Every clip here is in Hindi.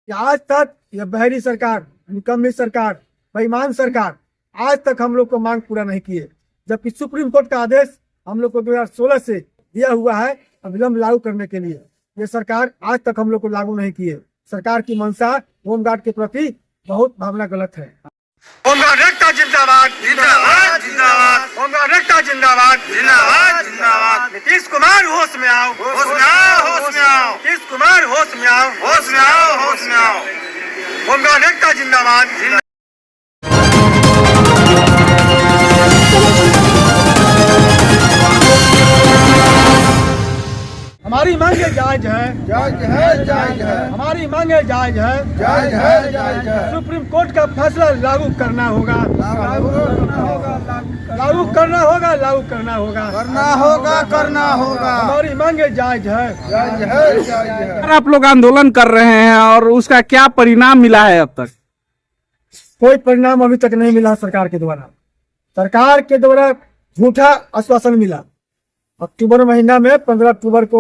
कि आज तक यह बहरी सरकार, निकम्मी सरकार, बेईमान सरकार आज तक हम लोग को मांग पूरा नहीं किए, जबकि सुप्रीम कोर्ट का आदेश हम लोग को 2016 से दिया हुआ है अविलंब लागू करने के लिए। ये सरकार आज तक हम लोग को लागू नहीं किए। सरकार की मंशा होमगार्ड के प्रति बहुत भावना गलत है। होमगार्ड एकता जिंदाबाद जिंदाबाद जिंदाबाद, होमगार्ड एकता जिंदाबाद जिंदाबाद जिंदाबाद। नीतीश कुमार होश में आओ, होश में आओ, होश में आओ। नीतीश कुमार होश में आओ, होश में आओ, होश में आओ। होमगार्ड एकता जिंदाबाद जिंदाबाद। हमारी मांगे जायज है, जायज है, जायज है, हमारी मांगे जायज है, जायज है, जायज है। सुप्रीम कोर्ट का फैसला लागू करना होगा, लागू करना होगा, लागू करना होगा, लागू करना होगा, करना होगा, करना होगा। हमारी मांगे जायज है, जायज है, जायज है। आप लोग आंदोलन कर रहे हैं और उसका क्या परिणाम मिला है अब तक? कोई परिणाम अभी तक नहीं मिला। सरकार के द्वारा झूठा आश्वासन मिला। अक्टूबर महीना में 15 अक्टूबर को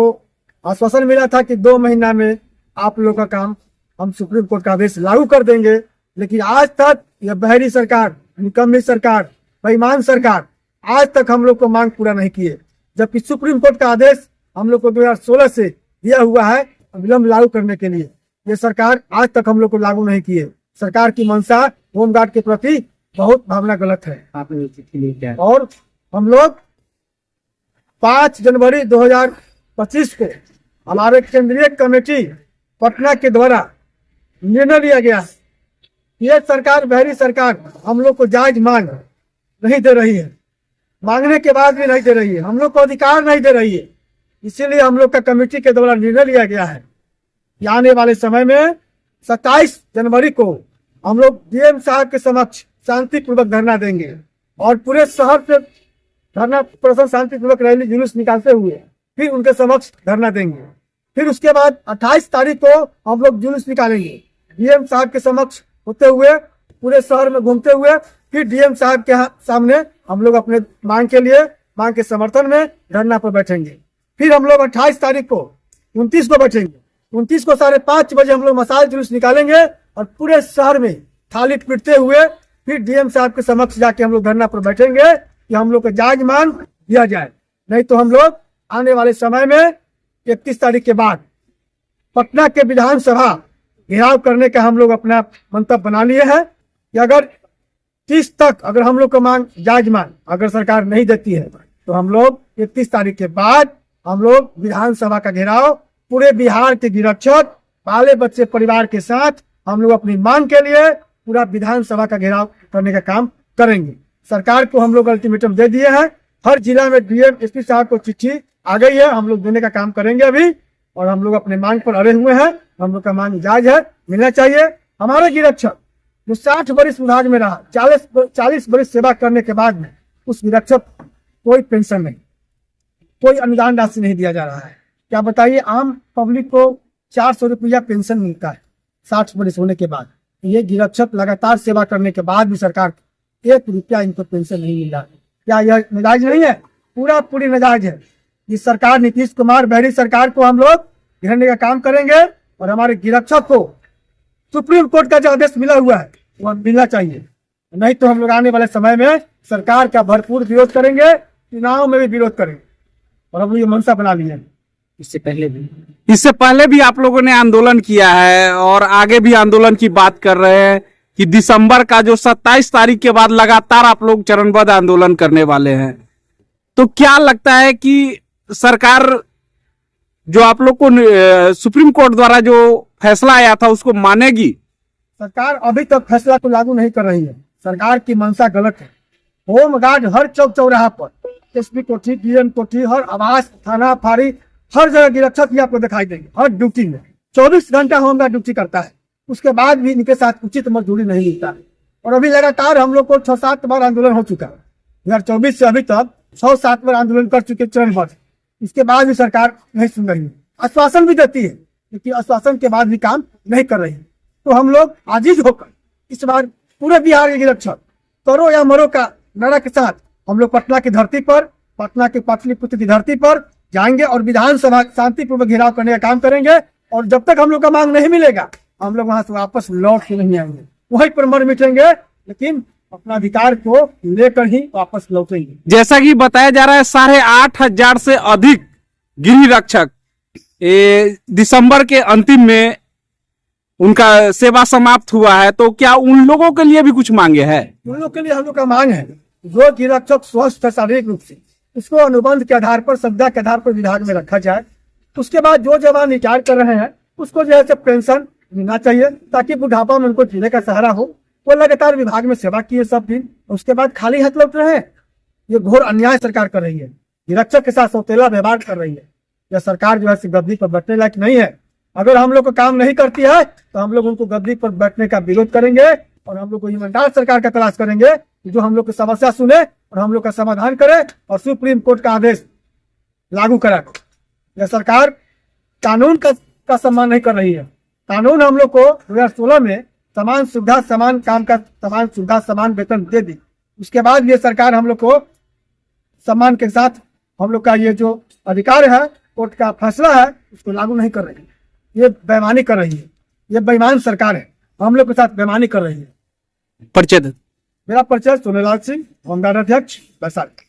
आश्वासन मिला था कि 2 महीना में आप लोगों का काम हम सुप्रीम कोर्ट का आदेश लागू कर देंगे, लेकिन आज तक यह बहरी सरकार, निकम्मी सरकार, बेईमान सरकार आज तक हम लोग को मांग पूरा नहीं किए, जबकि सुप्रीम कोर्ट का आदेश हम लोग को 2016 से दिया हुआ है अविलंब लागू करने के लिए। ये सरकार आज तक हम लोग को लागू नहीं किए। सरकार की मंशा होमगार्ड के प्रति बहुत भावना गलत है। और हम लोग 5 जनवरी 2025 को हमारे केंद्रीय कमेटी पटना के द्वारा निर्णय लिया गया। ये सरकार, बहरी सरकार हम लोग को जायज मांग नहीं दे रही है, मांगने के बाद भी नहीं दे रही है, हम लोग को अधिकार नहीं दे रही है। इसीलिए हम लोग का कमेटी के द्वारा निर्णय लिया गया है कि आने वाले समय में 27 जनवरी को हम लोग डीएम साहब के समक्ष शांतिपूर्वक धरना देंगे और पूरे शहर से धरना प्रदर्शन, शांतिपूर्वक रैली जुलूस निकालते हुए फिर उनके समक्ष धरना देंगे। फिर उसके बाद 28 तारीख को हम लोग जुलूस निकालेंगे डीएम साहब के समक्ष होते हुए, पूरे शहर में घूमते हुए। फिर डीएम साहब के सामने हम लोग अपने मांग के समर्थन में धरना पर बैठेंगे। फिर हम लोग 28 तारीख को 29 को बैठेंगे। 29 को 5:30 बजे हम लोग मसाल जुलूस निकालेंगे और पूरे शहर में थाली पीटते हुए फिर डीएम साहब के समक्ष जाके हम लोग धरना पर बैठेंगे कि हम लोग को जायज मांग दिया जाए। नहीं तो हम लोग आने वाले समय में 31 तारीख के बाद पटना के विधानसभा घेराव करने का हम लोग अपना मंतव्य बना लिए हैं कि अगर 30 तक अगर हम लोग को मांग, जायज मांग अगर सरकार नहीं देती है तो हम लोग 31 तारीख के बाद हम लोग विधानसभा का घेराव पूरे बिहार के निरक्षर, बाले बच्चे परिवार के साथ हम लोग अपनी मांग के लिए पूरा विधानसभा का घेराव करने का काम करेंगे। सरकार को हम लोग अल्टीमेटम दे दिए हैं। हर जिला में डीएम एसपी साहब को चिट्ठी आ गई है, हम लोग देने का काम करेंगे अभी। और हम लोग अपने मांग पर अड़े हुए हैं। हम लोग का मांग जायज है, मिलना चाहिए। हमारे गिरक्षक जो 60 वर्ष विभाग में रहा, 40 वर्ष सेवा करने के बाद में उस गिरक्षक कोई पेंशन नहीं, कोई अनुदान राशि नहीं दिया जा रहा है। क्या बताइए, आम पब्लिक को 400 रुपया पेंशन मिलता है 60 वर्ष होने के बाद। ये गिरक्षक लगातार सेवा करने के बाद भी सरकार 1 रुपया इनको पेंशन नहीं मिल रहा है। क्या यह नाजायज नहीं है? पूरी नाजायज है। इस सरकार, नीतीश कुमार बहरी सरकार को हम लोग घेरने का काम करेंगे और हमारे गिरक्षक को सुप्रीम कोर्ट का जो आदेश मिला हुआ है वह मिलना चाहिए। नहीं तो हम लोग आने वाले समय में सरकार का भरपूर विरोध करेंगे, चुनाव में भी विरोध करेंगे। और हम लोग ये मंशा बना लिए हैं। इससे पहले भी आप लोगों ने आंदोलन किया है और आगे भी आंदोलन की बात कर रहे हैं कि दिसंबर का जो 27 तारीख के बाद लगातार आप लोग चरणबद्ध आंदोलन करने वाले हैं। तो क्या लगता है कि सरकार जो आप लोग को सुप्रीम कोर्ट द्वारा जो फैसला आया था उसको मानेगी? सरकार अभी तक फैसला को लागू नहीं कर रही है। सरकार की मंशा गलत है। होमगार्ड हर चौक चौराहा पर, एसपी कोठी, डीएम कोठी, हर आवास, थाना, फाड़ी, हर जगह गिरक्षक ही आपको दिखाई देंगे। हर ड्यूटी में 24 घंटा होमगार्ड ड्यूटी करता है। उसके बाद भी इनके साथ उचित मजदूरी नहीं मिलता है। और अभी लगातार हम लोग को 6-7 बार आंदोलन हो चुका है। 2024 से अभी तक 6-7 बार आंदोलन कर चुके चरणबद्ध। इसके बाद भी सरकार नहीं सुन रही है। आश्वासन भी देती है, लेकिन आश्वासन के बाद भी काम नहीं कर रही है। तो हम लोग आजीज होकर इस बार पूरे बिहार के गिरक्षक करो या मरो का नारा के साथ हम लोग पटना की धरती पर, पटना के पाटलिपुत्र की धरती पर जाएंगे और विधानसभा शांतिपूर्वक घेराव करने का काम करेंगे। और जब तक हम लोग का मांग नहीं मिलेगा हम लोग वहां से वापस लौट के नहीं आएंगे, वहीं पर मर मिटेंगे, लेकिन अपना अधिकार को लेकर ही वापस लौटेंगे। जैसा कि बताया जा रहा है 8,500 से अधिक गिरिह रक्षक दिसंबर के अंतिम में उनका सेवा समाप्त हुआ है, तो क्या उन लोगों के लिए भी कुछ मांगे हैं? उन लोग के लिए हम लोग का मांग है जो गिरिह रक्षक स्वस्थ है शारीरिक रूप से, उसको अनुबंध के आधार पर, संविदा के आधार पर विभाग में रखा जाए। उसके बाद जो जवान रिटायर कर रहे हैं उसको जो है पेंशन मिलना चाहिए, ताकि बुढ़ापा में उनको जीने का सहारा हो। वो लगातार विभाग में सेवा किए सब दिन, उसके बाद खाली हाथ लौट रहे हैं। ये घोर अन्याय सरकार कर रही है, गिरिह रक्षक के साथ सौतेला व्यवहार कर रही है। यह सरकार जो है गद्दी पर बैठने लायक नहीं है। अगर हम लोग को काम नहीं करती है तो हम लोग उनको गद्दी पर बैठने का विरोध करेंगे, और हम लोग को ईमानदार सरकार का तलाश करेंगे जो हम लोग की समस्या सुने और हम लोग का समाधान करे और सुप्रीम कोर्ट का आदेश लागू करा। यह सरकार कानून का सम्मान नहीं कर रही है। कानून हम लोग को 2016 में समान सुविधा समान काम का समान सुविधा समान वेतन दे दी, उसके बाद ये सरकार हम लोग को सम्मान के साथ हम लोग का ये जो अधिकार है, कोर्ट का फैसला है, उसको लागू नहीं कर रही है। ये बेईमानी कर रही है, ये बेईमान सरकार है, हम लोग के साथ बेईमानी कर रही है। परिचय दे। मेरा परिचय सोनेलाल सिंह, होमगार्ड अध्यक्ष वैशाली।